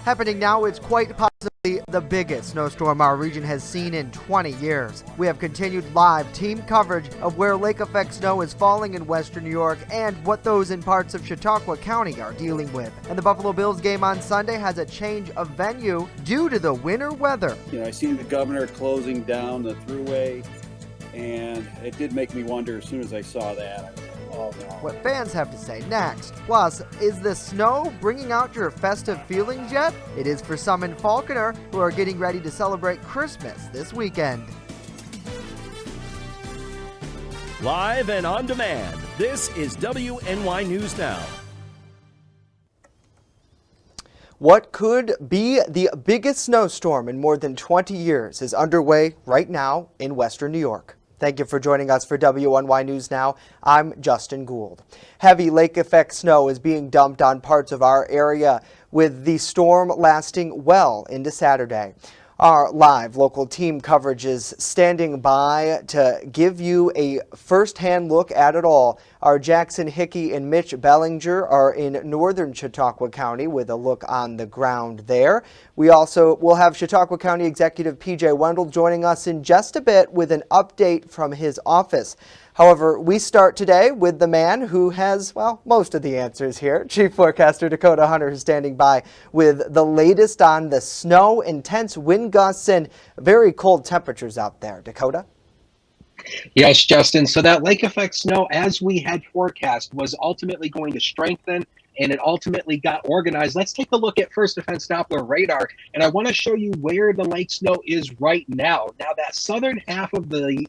Happening now, it's quite possibly the biggest snowstorm our region has seen in 20 years. We have continued live team coverage of where lake effect snow is falling in western New York and what those in parts of Chautauqua County are dealing with. And the Buffalo Bills game on Sunday has a change of venue due to the winter weather. I seen the governor closing down the thruway, and it did make me wonder as soon as I saw that. I was like, oh no. What fans have to say next. Plus, is the snow bringing out your festive feelings yet? It is for some in Falconer who are getting ready to celebrate Christmas this weekend. Live and on demand, this is WNY News Now. What could be the biggest snowstorm in more than 20 years is underway right now in western New York. Thank you for joining us for WNY News Now. I'm Justin Gould. Heavy lake effect snow is being dumped on parts of our area, with the storm lasting well into Saturday. Our live local team coverage is standing by to give you a first-hand look at it all. Our Jackson Hickey and Mitch Bellinger are in northern Chautauqua County with a look on the ground there. We also will have Chautauqua County Executive P.J. Wendell joining us in just a bit with an update from his office. However, we start today with the man who has, well, most of the answers here. Chief Forecaster Dakota Hunter is standing by with the latest on the snow, intense wind gusts, and very cold temperatures out there. Dakota? Yes, Justin. So that lake effect snow, as we had forecast, was ultimately going to strengthen, and it ultimately got organized. Let's take a look at First Defense Doppler radar, and I want to show you where the lake snow is right now. Now, that southern half of the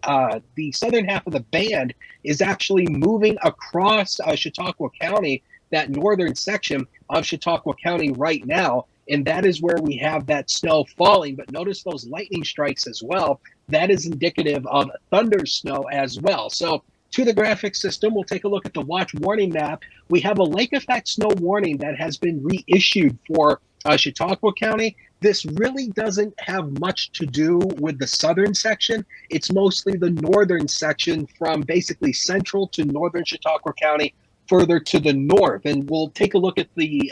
southern half of the band is actually moving across Chautauqua County, that northern section of Chautauqua County right now, and that is where we have that snow falling. But notice those lightning strikes as well. That is indicative of thunder snow as well. So to the graphic system, we'll take a look at the watch warning map. We have a lake effect snow warning that has been reissued for Chautauqua County. This really doesn't have much to do with the southern section. It's mostly the northern section from basically central to northern Chautauqua County, further to the north, and we'll take a look at the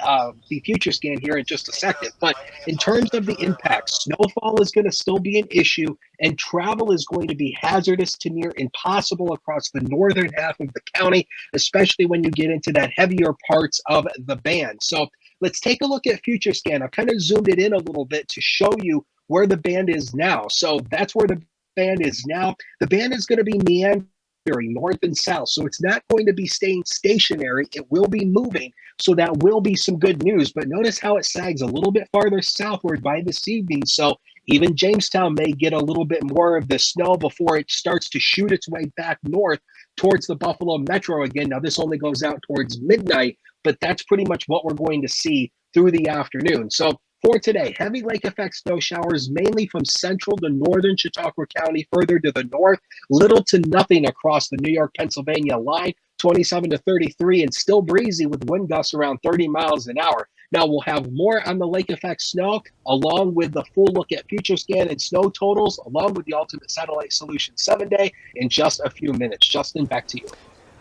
future scan here in just a second. But in terms of the impact, snowfall is going to still be an issue, and travel is going to be hazardous to near impossible across the northern half of the county, especially when you get into that heavier parts of the band. So let's take a look at future scan. I've kind of zoomed it in a little bit to show you where the band is now. So that's where the band is now. The band is going to be meandering north and south, so it's not going to be staying stationary. It will be moving, so that will be some good news. But notice how it sags a little bit farther southward by this evening, so even Jamestown may get a little bit more of the snow before it starts to shoot its way back north towards the Buffalo Metro again. Now, this only goes out towards midnight, but that's pretty much what we're going to see through the afternoon. So for today, heavy lake effect snow showers mainly from central to northern Chautauqua County, further to the north, little to nothing across the New York-Pennsylvania line, 27 to 33, and still breezy with wind gusts around 30 miles an hour. Now, we'll have more on the lake effect snow, along with the full look at future scan and snow totals, along with the Ultimate Satellite Solution 7-day in just a few minutes. Justin, back to you.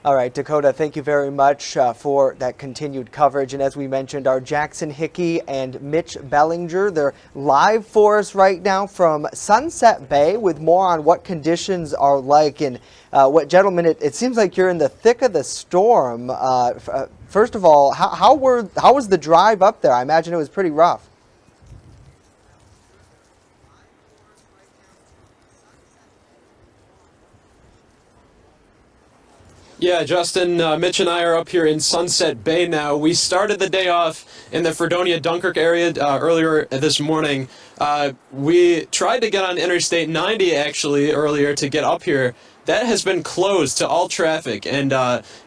All right, Dakota, thank you very much for that continued coverage. And as we mentioned, our Jackson Hickey and Mitch Bellinger, they're live for us right now from Sunset Bay with more on what conditions are like. And gentlemen, it seems like you're in the thick of the storm. First of all, how was the drive up there? I imagine it was pretty rough. Yeah, Justin, Mitch and I are up here in Sunset Bay now. We started the day off in the Fredonia-Dunkirk area earlier this morning. We tried to get on Interstate 90 actually earlier to get up here. That has been closed to all traffic, and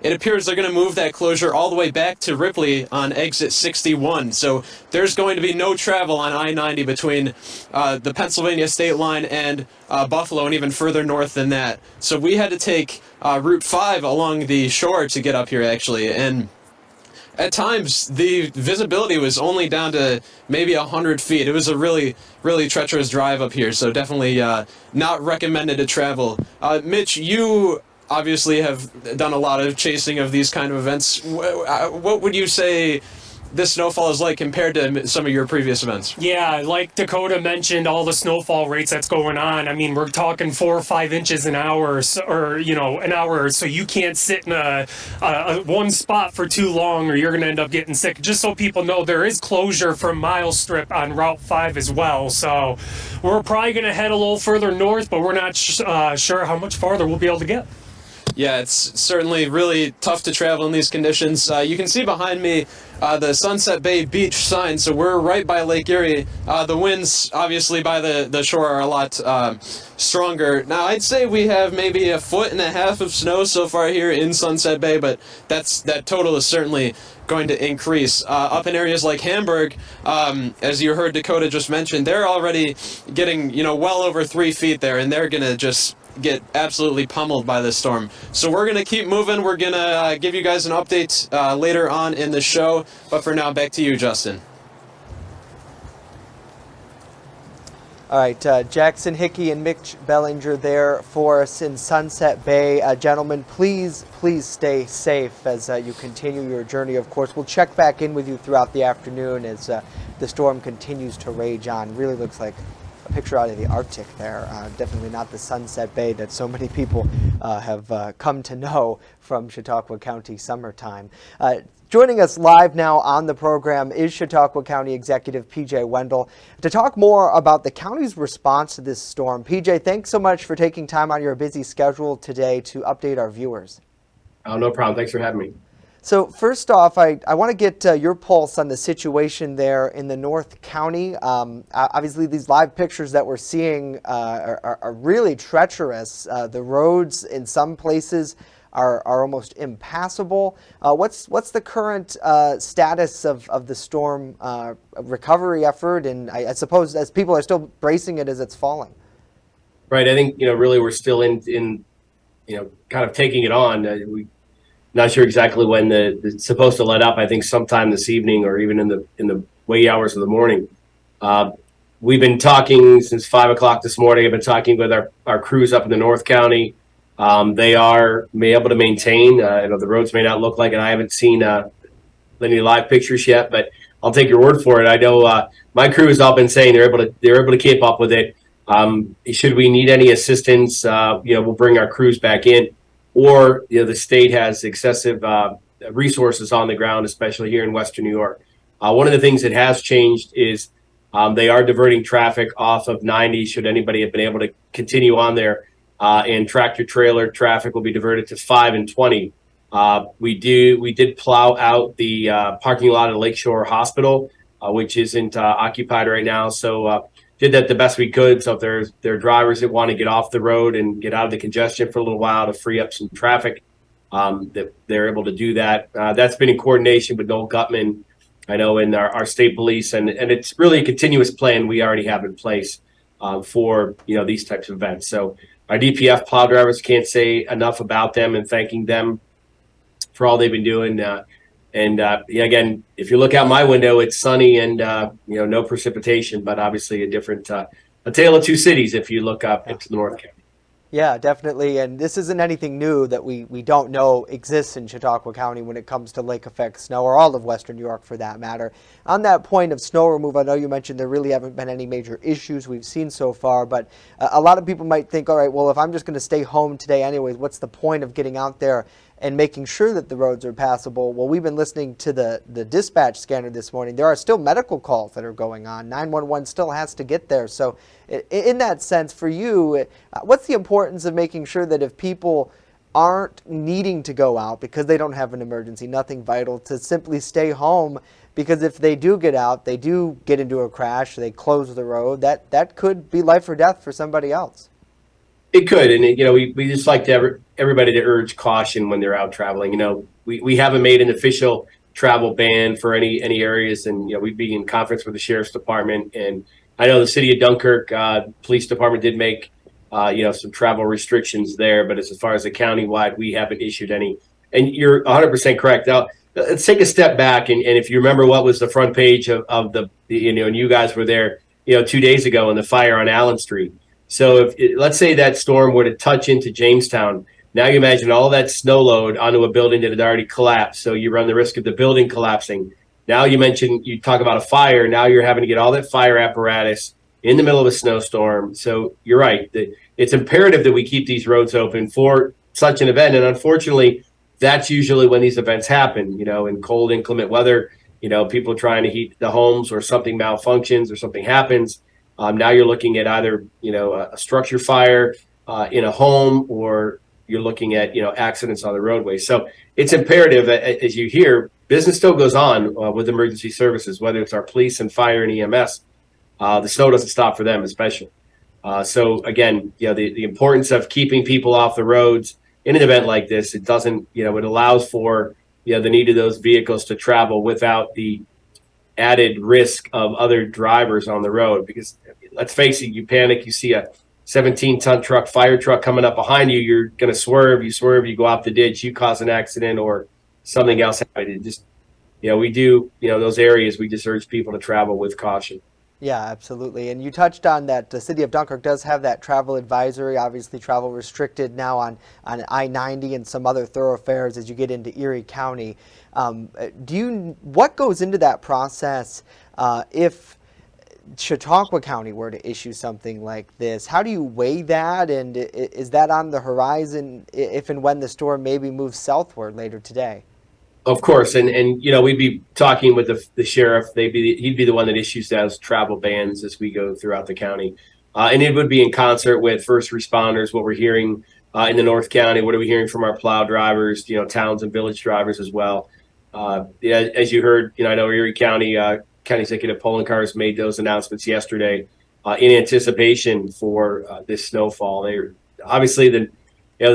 it appears they're going to move that closure all the way back to Ripley on exit 61. So there's going to be no travel on I-90 between the Pennsylvania state line and Buffalo, and even further north than that. So we had to take Route 5 along the shore to get up here, actually, and at times the visibility was only down to maybe 100 feet. It was a really treacherous drive up here, so definitely not recommended to travel. Mitch, you obviously have done a lot of chasing of these kind of events. What would you say this snowfall is like compared to some of your previous events. Yeah, like Dakota mentioned, all the snowfall rates that's going on. I mean, we're talking 4 or 5 inches an hour, or an hour. So you can't sit in a one spot for too long, or you're going to end up getting sick. Just so people know, there is closure for mile strip on Route 5 as well. So we're probably going to head a little further north, but we're not sure how much farther we'll be able to get. Yeah, it's certainly really tough to travel in these conditions. You can see behind me the Sunset Bay Beach sign, so we're right by Lake Erie. The winds, obviously, by the shore are a lot stronger. Now, I'd say we have maybe 1.5 feet of snow so far here in Sunset Bay, but that total is certainly going to increase. Up in areas like Hamburg, as you heard Dakota just mention, they're already getting well over 3 feet there, and they're going to just get absolutely pummeled by this storm. So we're going to keep moving. We're going to give you guys an update later on in the show. But for now, back to you, Justin. All right, Jackson Hickey and Mitch Bellinger there for us in Sunset Bay. Gentlemen, please stay safe as you continue your journey. Of course, we'll check back in with you throughout the afternoon as the storm continues to rage on. Really looks like a picture out of the Arctic there. Definitely not the Sunset Bay that so many people have come to know from Chautauqua County summertime. Joining us live now on the program is Chautauqua County Executive PJ Wendell to talk more about the county's response to this storm. PJ, thanks so much for taking time on your busy schedule today to update our viewers. Oh, no problem. Thanks for having me. So first off, I want to get your pulse on the situation there in the North County. Obviously, these live pictures that we're seeing are really treacherous. The roads in some places are almost impassable. What's the current status of the storm recovery effort? And I suppose as people are still bracing it as it's falling. Right. I think, really we're still in kind of taking it on. We not sure exactly when it's supposed to let up. I think sometime this evening or even in the wee hours of the morning. We've been talking since 5 o'clock this morning. I've been talking with our crews up in the North County. They are able to maintain. The roads may not look like it. I haven't seen any live pictures yet, but I'll take your word for it. I know my crew has all been saying they're able to keep up with it. Should we need any assistance, we'll bring our crews back in. Or the state has excessive resources on the ground, especially here in Western New York. One of the things that has changed is they are diverting traffic off of 90. Should anybody have been able to continue on there, and tractor trailer traffic will be diverted to 5 and 20. We did plow out the parking lot at Lakeshore Hospital, which isn't occupied right now. So did that the best we could. So if there are drivers that want to get off the road and get out of the congestion for a little while to free up some traffic, that they're able to do that. That's been in coordination with Noel Gutman, I know, in our state police, and it's really a continuous plan we already have in place for these types of events. So our DPF plow drivers, can't say enough about them and thanking them for all they've been doing. Again, if you look out my window, it's sunny and no precipitation, but obviously a tale of two cities if you look up into the North County. Yeah, definitely. And this isn't anything new that we don't know exists in Chautauqua County when it comes to lake effect snow, or all of Western New York for that matter. On that point of snow removal, I know you mentioned there really haven't been any major issues we've seen so far, but a lot of people might think, all right, well, if I'm just going to stay home today anyways, what's the point of getting out there and making sure that the roads are passable? Well, we've been listening to the dispatch scanner this morning. There are still medical calls that are going on. 911 still has to get there. So in that sense, for you, what's the importance of making sure that if people aren't needing to go out because they don't have an emergency, nothing vital, to simply stay home? Because if they do get out, they do get into a crash, they close the road, that could be life or death for somebody else. It could, and we just like to everybody to urge caution when they're out traveling. We haven't made an official travel ban for any areas, and we'd be in conference with the sheriff's department, and I know the city of Dunkirk police department did make some travel restrictions there, but as far as the countywide, we haven't issued any. And you're 100% correct. Now let's take a step back, and if you remember what was the front page of the and you guys were there 2 days ago in the fire on Allen Street. So let's say that storm were to touch into Jamestown, now you imagine all that snow load onto a building that had already collapsed. So you run the risk of the building collapsing. Now you talk about a fire. Now you're having to get all that fire apparatus in the middle of a snowstorm. So you're right. It's imperative that we keep these roads open for such an event. And unfortunately, that's usually when these events happen, in cold, inclement weather, people trying to heat the homes or something malfunctions or something happens. Now you're looking at either, a structure fire in a home, or you're looking at, accidents on the roadway. So it's imperative, as you hear, business still goes on with emergency services, whether it's our police and fire and EMS. The snow doesn't stop for them, especially. So again, the importance of keeping people off the roads in an event like this, it doesn't, it allows for, the need of those vehicles to travel without the added risk of other drivers on the road. Because let's face it, you panic, you see a 17-ton truck, fire truck coming up behind you, you're going to swerve, you go off the ditch, you cause an accident or something else happens. Just, we do, those areas, we just urge people to travel with caution. Yeah, absolutely. And you touched on that the city of Dunkirk does have that travel advisory, obviously travel restricted now on I-90 and some other thoroughfares as you get into Erie County. What goes into that process if Chautauqua County were to issue something like this? How do you weigh that? And is that on the horizon if and when the storm maybe moves southward later today? Of course, and we'd be talking with the sheriff. He'd be the one that issues those travel bans as we go throughout the county, and it would be in concert with first responders. What we're hearing in the North County, what are we hearing from our plow drivers? Towns and village drivers as well. As you heard, I know Erie County County Executive Poloncarz made those announcements yesterday in anticipation for this snowfall. They're obviously the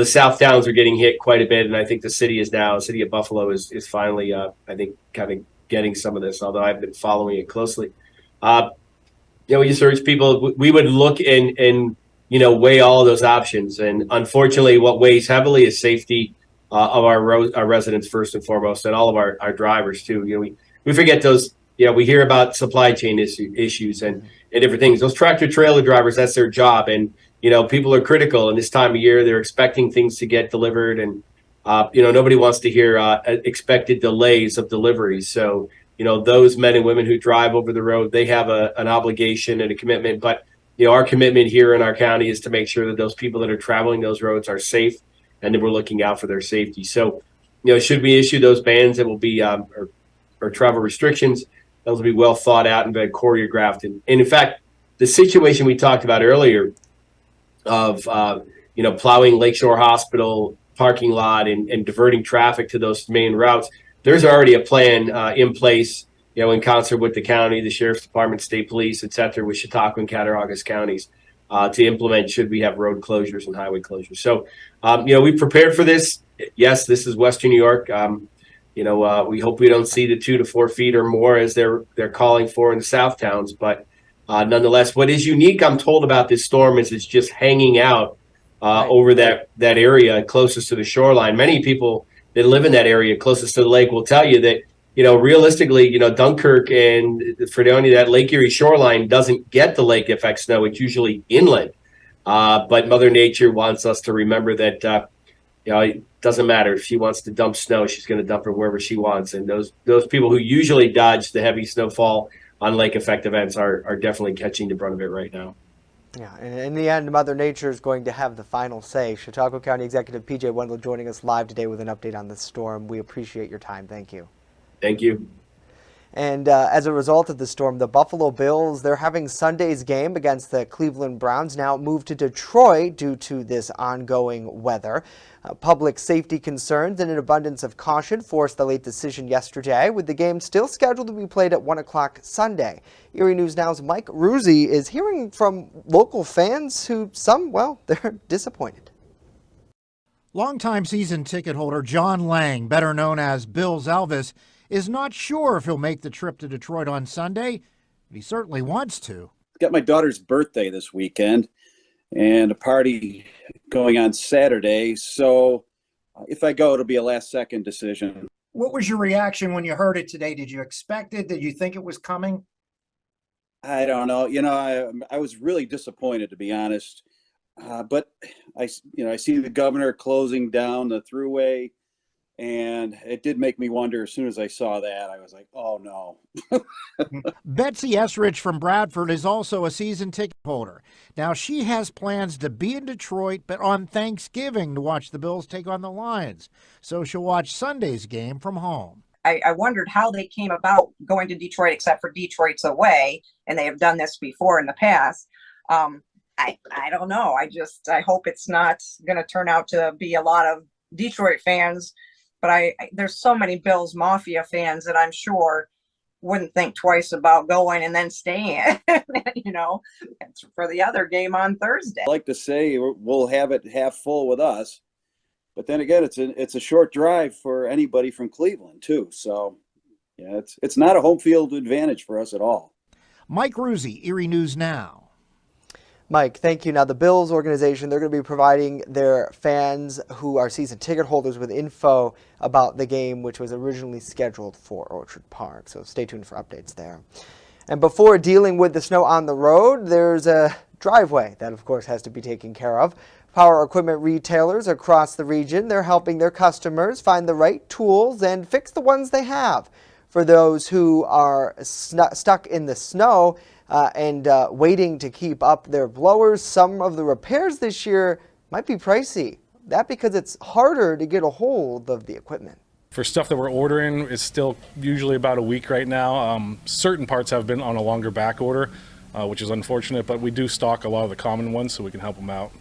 South Towns are getting hit quite a bit, and I think the city of Buffalo is finally, I think, kind of getting some of this, although I've been following it closely. We just urge people, we would look and weigh all of those options. And unfortunately, what weighs heavily is safety of our residents first and foremost, and all of our drivers too. We forget those, we hear about supply chain issues and different things. Those tractor trailer drivers, that's their job. And people are critical in this time of year. They're expecting things to get delivered, and nobody wants to hear expected delays of deliveries. So those men and women who drive over the road, they have an obligation and a commitment. But our commitment here in our county is to make sure that those people that are traveling those roads are safe, and that we're looking out for their safety. So should we issue those bans, it will be or travel restrictions, those will be well thought out and very choreographed. And in fact, the situation we talked about earlier of plowing Lakeshore Hospital parking lot and diverting traffic to those main routes, there's already a plan in place, in concert with the county, the sheriff's department, state police, et cetera, with Chautauqua and Cattaraugus counties to implement should we have road closures and highway closures. So we prepared for this. Yes, this is Western New York. We hope we don't see the 2 to 4 feet or more as they're calling for in the South Towns, but nonetheless, what is unique, I'm told, about this storm is it's just hanging out over that area closest to the shoreline. Many people that live in that area closest to the lake will tell you that, realistically, Dunkirk and Fredonia, that Lake Erie shoreline doesn't get the lake effect snow. It's usually inland. But Mother Nature wants us to remember that, it doesn't matter. If she wants to dump snow, she's going to dump it wherever she wants. And those people who usually dodge the heavy snowfall on lake effect events are definitely catching the brunt of it right now. Yeah, and in the end, Mother Nature is going to have the final say. Chautauqua County Executive P.J. Wendell joining us live today with an update on the storm. We appreciate your time. Thank you. Thank you. And as a result of the storm, the Buffalo Bills, they're having Sunday's game against the Cleveland Browns now moved to Detroit due to this ongoing weather. Public safety concerns and an abundance of caution forced the late decision yesterday, with the game still scheduled to be played at 1 o'clock Sunday. Erie News Now's Mike Ruzzi is hearing from local fans who they're disappointed. Longtime season ticket holder John Lang, better known as Bills Elvis, is not sure if he'll make the trip to Detroit on Sunday, but he certainly wants to. Got my daughter's birthday this weekend and a party going on Saturday. So if I go, it'll be a last second decision. What was your reaction when you heard it today? Did you expect it? Did you think it was coming? I don't know. I was really disappointed, to be honest. But I see the governor closing down the thruway, And it did make me wonder as soon as I saw that. I was like, oh no. Betsy Esrich from Bradford is also a season ticket holder. Now, she has plans to be in Detroit, but on Thanksgiving to watch the Bills take on the Lions. So she'll watch Sunday's game from home. I wondered how they came about going to Detroit, except for Detroit's away, and they have done this before in the past. I don't know. I hope it's not going to turn out to be a lot of Detroit fans, but there's so many Bills Mafia fans that I'm sure wouldn't think twice about going and then staying, for the other game on Thursday. I like to say we'll have it half full with us, but then again, it's a short drive for anybody from Cleveland too. So yeah, it's not a home field advantage for us at all. Mike Ruzzi, Erie News Now. Mike, thank you. Now, the Bills organization, they're going to be providing their fans who are season ticket holders with info about the game, which was originally scheduled for Orchard Park. So stay tuned for updates there. And before dealing with the snow on the road, there's a driveway that, of course, has to be taken care of. Power equipment retailers across the region, they're helping their customers find the right tools and fix the ones they have. For those who are stuck in the snow, and waiting to keep up their blowers, some of the repairs this year might be pricey. That because it's harder to get a hold of the equipment. For stuff that we're ordering, it's still usually about a week right now. Certain parts have been on a longer back order, which is unfortunate, but we do stock a lot of the common ones so we can help them out.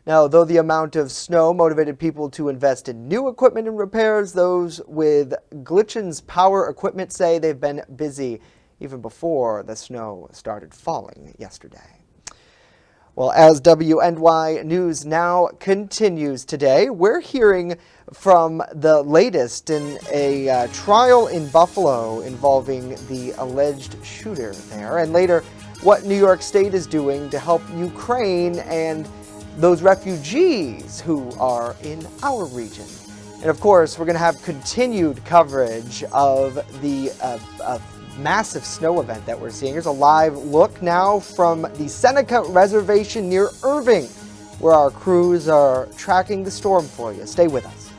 Now, though the amount of snow motivated people to invest in new equipment and repairs, those with Glitchin's Power Equipment say they've been busy even before the snow started falling yesterday. Well, as WNY News Now continues today, we're hearing from the latest in a trial in Buffalo involving the alleged shooter there, and later what New York State is doing to help Ukraine and those refugees who are in our region. And of course, we're going to have continued coverage of the massive snow event that we're seeing. Here's a live look now from the Seneca Reservation near Irving, where our crews are tracking the storm for you. Stay with us.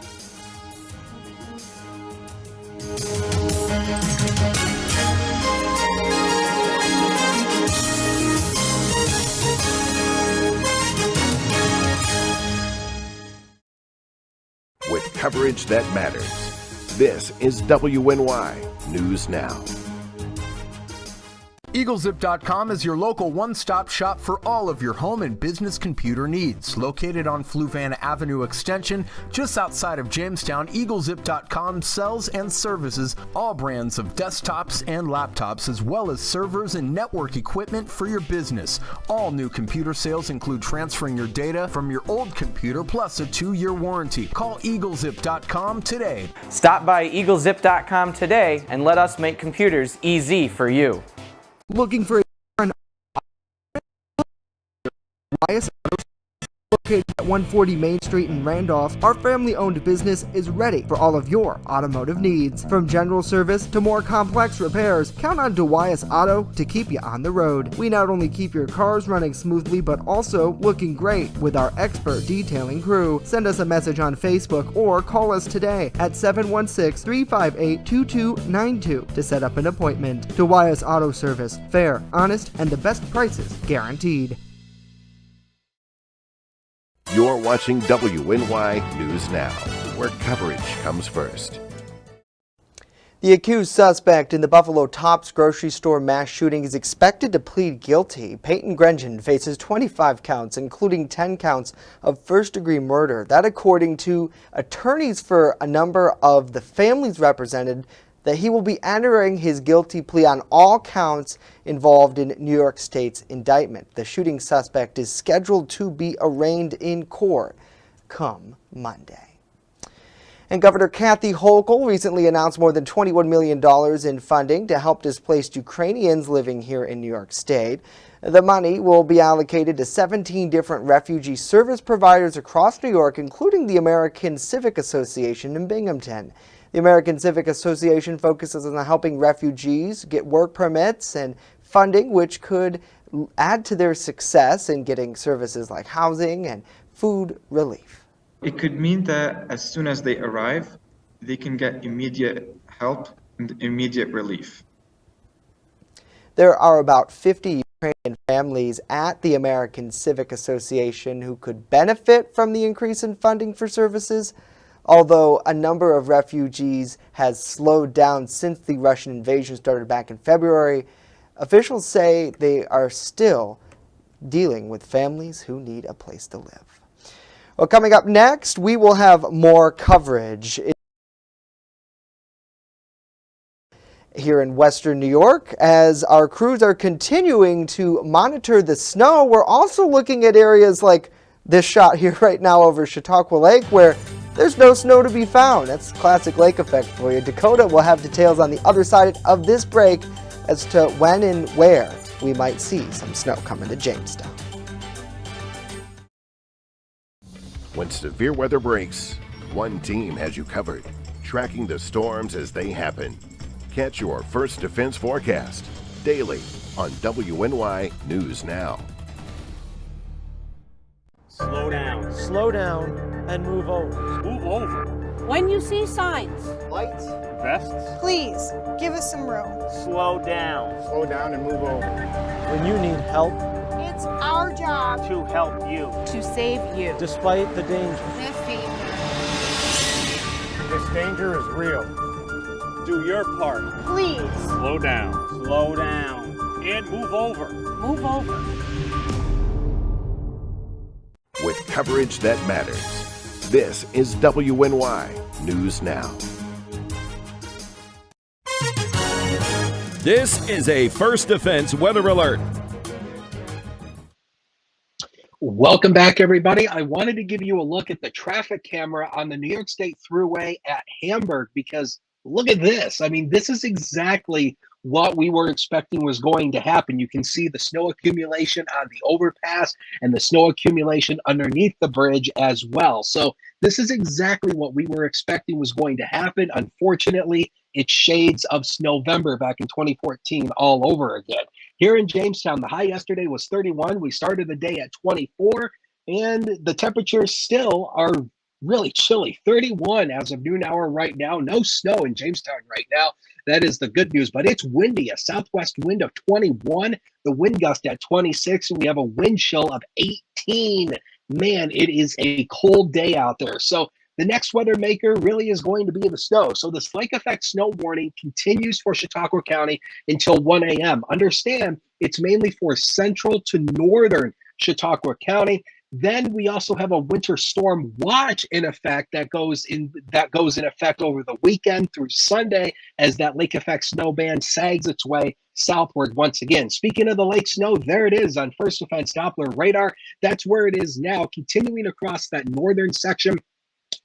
With coverage that matters, this is WNY News Now. EagleZip.com is your local one-stop shop for all of your home and business computer needs. Located on Fluvan Avenue Extension, just outside of Jamestown, EagleZip.com sells and services all brands of desktops and laptops, as well as servers and network equipment for your business. All new computer sales include transferring your data from your old computer, plus a 2-year warranty. Call EagleZip.com today. Stop by EagleZip.com today and let us make computers easy for you. Looking for an located at 140 Main Street in Randolph, our family-owned business is ready for all of your automotive needs. From general service to more complex repairs, count on Dwyas Auto to keep you on the road. We not only keep your cars running smoothly, but also looking great with our expert detailing crew. Send us a message on Facebook or call us today at 716-358-2292 to set up an appointment. Dwyas Auto Service, fair, honest, and the best prices guaranteed. You're watching WNY News Now, where coverage comes first. The accused suspect in the Buffalo Tops grocery store mass shooting is expected to plead guilty. Peyton Grengen faces 25 counts, including 10 counts of first-degree murder. That according to attorneys for a number of the families represented, that he will be entering his guilty plea on all counts involved in New York State's indictment. The shooting suspect is scheduled to be arraigned in court come Monday. And Governor Kathy Hochul recently announced more than $21 million in funding to help displaced Ukrainians living here in New York State. The money will be allocated to 17 different refugee service providers across New York, including the American Civic Association in Binghamton. The American Civic Association focuses on helping refugees get work permits and funding, which could add to their success in getting services like housing and food relief. It could mean that as soon as they arrive, they can get immediate help and immediate relief. There are about 50 Ukrainian families at the American Civic Association who could benefit from the increase in funding for services, although a number of refugees has slowed down since the Russian invasion started back in February. Officials say they are still dealing with families who need a place to live. Well, coming up next, we will have more coverage here in Western New York. As our crews are continuing to monitor the snow, we're also looking at areas like this shot here right now over Chautauqua Lake where there's no snow to be found. That's classic lake effect for you. Dakota will have details on the other side of this break as to when and where we might see some snow coming to Jamestown. When severe weather breaks, one team has you covered, tracking the storms as they happen. Catch your First Defense forecast daily on WNY News Now. Slow down. Slow down and move over. Move over. When you see signs, Lights. Vests. please give us some room. Slow down. Slow down and move over. When you need help, It's our job To help you. to save you. despite the danger, This danger is real. Do your part. Please Slow down. Slow down. And move over. move over. With coverage that matters, this is WNY News Now. This is a First Defense weather alert. Welcome back, everybody. I wanted to give you a look at the traffic camera on the New York State Thruway at Hamburg because look at this. I mean, this is exactly what we were expecting was going to happen. You can see the snow accumulation on the overpass and the snow accumulation underneath the bridge as well. So this is exactly what we were expecting was going to happen. Unfortunately, it's shades of Snowvember back in 2014 all over again. Here in Jamestown, the high yesterday was 31. We started the day at 24, and the temperatures still are really chilly. 31 as of noon hour right now. No snow in Jamestown right now. That is the good news, but it's windy. A southwest wind of 21, the wind gust at 26, and we have a wind chill of 18. Man, it is a cold day out there. So the next weather maker really is going to be the snow. So this lake effect snow warning continues for Chautauqua County until 1 a.m. Understand, it's mainly for central to northern Chautauqua County. Then we also have a winter storm watch in effect that goes in effect over the weekend through Sunday as that lake effect snow band sags its way southward once again. Speaking of the lake snow, there it is on First Defense Doppler radar. That's where it is now, continuing across that northern section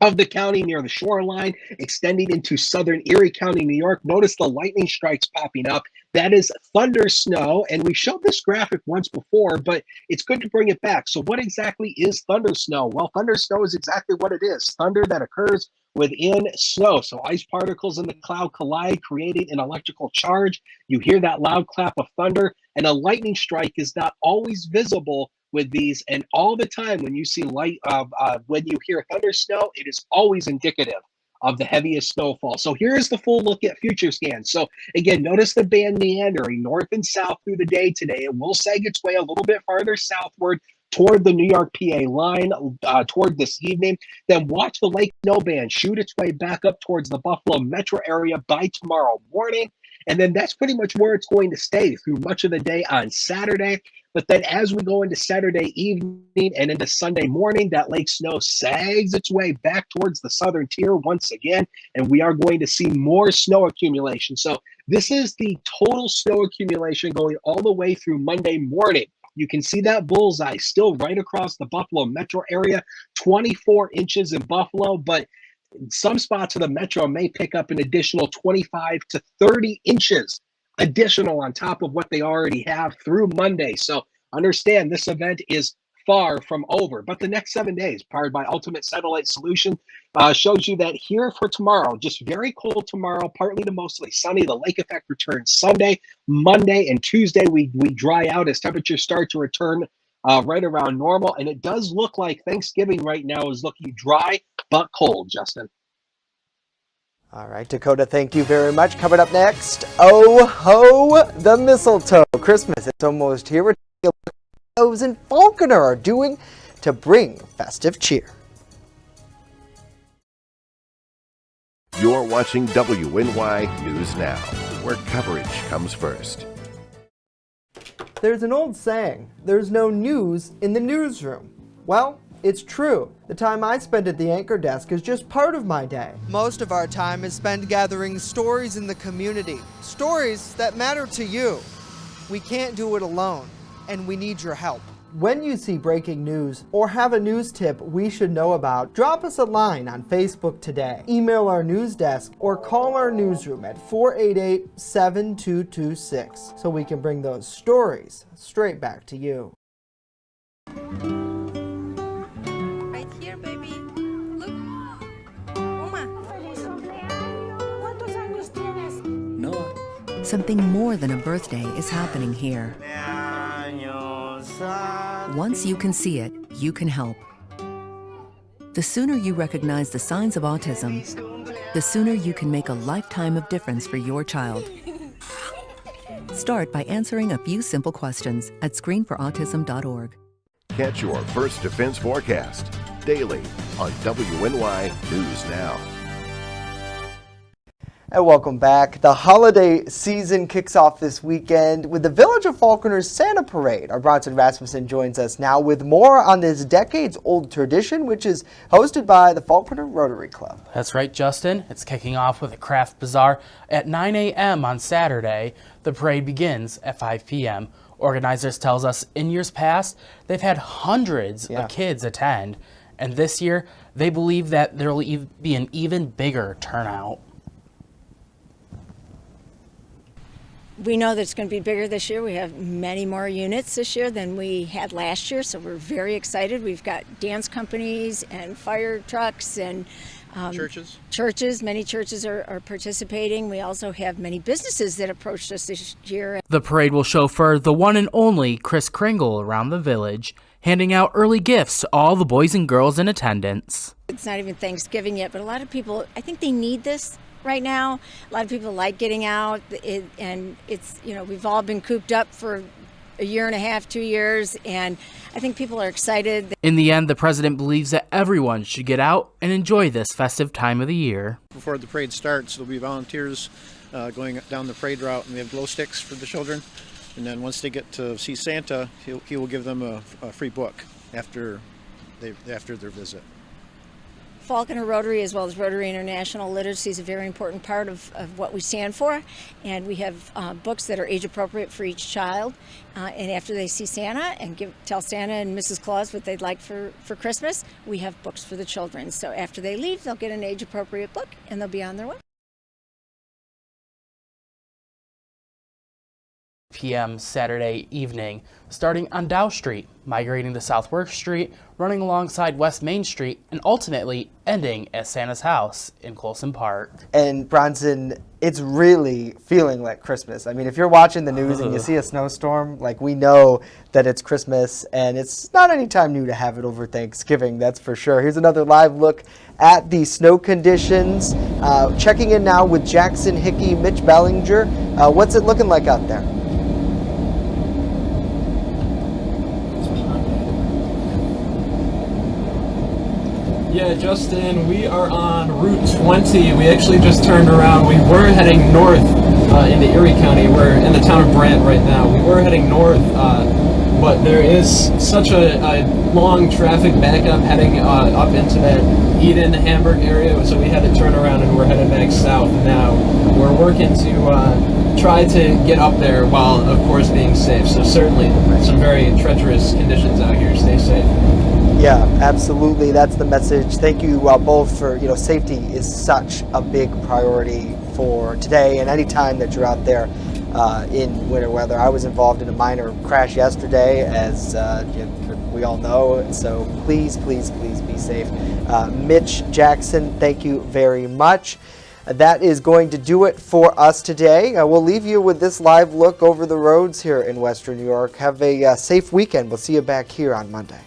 of the county near the shoreline, extending into southern Erie County, New York. Notice the lightning strikes popping up. That is thunder snow, and we showed this graphic once before, but it's good to bring it back. So what exactly is thunder snow? Well, thunder snow is exactly what it is. Thunder that occurs within snow. So ice particles in the cloud collide, creating an electrical charge. You hear that loud clap of thunder, and a lightning strike is not always visible with these, and all the time when you see when you hear thunder snow, it is always indicative of the heaviest snowfall. So here is the full look at future scans. So again, notice the band meandering north and south through the day today. It will sag its way a little bit farther southward toward the New York PA line toward this evening. Then watch the lake snow band shoot its way back up towards the Buffalo metro area by tomorrow morning. And then that's pretty much where it's going to stay through much of the day on Saturday. But then as we go into Saturday evening and into Sunday morning, that lake snow sags its way back towards the southern tier once again, and we are going to see more snow accumulation. So this is the total snow accumulation going all the way through Monday morning. You can see that bullseye still right across the Buffalo metro area, 24 inches in Buffalo, but some spots of the metro may pick up an additional 25 to 30 inches additional on top of what they already have through Monday. So understand this event is far from over, but the next 7 days powered by Ultimate Satellite Solution shows you that here for tomorrow, just very cold tomorrow, partly to mostly sunny. The lake effect returns Sunday, Monday, and Tuesday. We dry out as temperatures start to return right around normal. And it does look like Thanksgiving right now is looking dry but cold, Justin. All right, Dakota, thank you very much. Coming up next, oh ho, the mistletoe. Christmas, it's almost here. We're taking a look at what elves in Falconer are doing to bring festive cheer. You're watching WNY News Now, where coverage comes first. There's an old saying, there's no news in the newsroom. Well, it's true. The time I spend at the anchor desk is just part of my day. Most of our time is spent gathering stories in the community, stories that matter to you. We can't do it alone, and we need your help. When you see breaking news or have a news tip we should know about, drop us a line on Facebook today, email our news desk, or call our newsroom at 488-7226 so we can bring those stories straight back to you. Right here, baby. Look. Oma. ¿Cuántos años tienes? No. Something more than a birthday is happening here. Once you can see it, you can help. The sooner you recognize the signs of autism, the sooner you can make a lifetime of difference for your child. Start by answering a few simple questions at screenforautism.org. Catch your First Defense forecast daily on WNY News Now. And welcome back. The holiday season kicks off this weekend with the Village of Falconer's Santa Parade. Our Bronson Rasmussen joins us now with more on this decades-old tradition, which is hosted by the Falconer Rotary Club. That's right, Justin. It's kicking off with a craft bazaar at 9 a.m. on Saturday. The parade begins at 5 p.m. Organizers tells us in years past, they've had hundreds of kids attend. And this year, they believe that there will be an even bigger turnout. We know that it's going to be bigger this year. We have many more units this year than we had last year, so we're very excited. We've got dance companies and fire trucks and churches. Many churches are participating. We also have many businesses that approached us this year. The parade will chauffeur the one and only Chris Kringle around the village, handing out early gifts to all the boys and girls in attendance. It's not even Thanksgiving yet, but a lot of people, I think they need this right now. A lot of people like getting out, and it's, we've all been cooped up for a year and a half, 2 years, and I think people are excited. In the end, the president believes that everyone should get out and enjoy this festive time of the year. Before the parade starts, there'll be volunteers going down the parade route, and we have glow sticks for the children. And then once they get to see Santa, he will give them a free book after their visit. Falconer Rotary, as well as Rotary International, literacy is a very important part of what we stand for, and we have books that are age appropriate for each child, and after they see Santa and tell Santa and Mrs. Claus what they'd like for Christmas, we have books for the children. So after they leave, they'll get an age appropriate book and they'll be on their way. p.m. Saturday evening, starting on Dow Street, migrating to South Work Street, running alongside West Main Street, and ultimately ending at Santa's house in Colson Park. And Bronson, it's really feeling like Christmas. I mean, if you're watching the news and you see a snowstorm, like, we know that it's Christmas, and it's not any time new to have it over Thanksgiving, that's for sure. Here's another live look at the snow conditions. Checking in now with Jackson Hickey, Mitch Bellinger. What's it looking like out there? Yeah, Justin, we are on Route 20. We actually just turned around. We were heading north into Erie County. We're in the town of Brant right now. We were heading north, but there is such a long traffic backup heading up into that Eden, Hamburg area, so we had to turn around and we're headed back south now. We're working to try to get up there while, of course, being safe. So certainly some very treacherous conditions out here. Stay safe. Yeah, absolutely. That's the message. Thank you both for, safety is such a big priority for today and any time that you're out there in winter weather. I was involved in a minor crash yesterday, as we all know, so please, please, please be safe. Mitch, Jackson, thank you very much. That is going to do it for us today. We'll leave you with this live look over the roads here in Western New York. Have a safe weekend. We'll see you back here on Monday.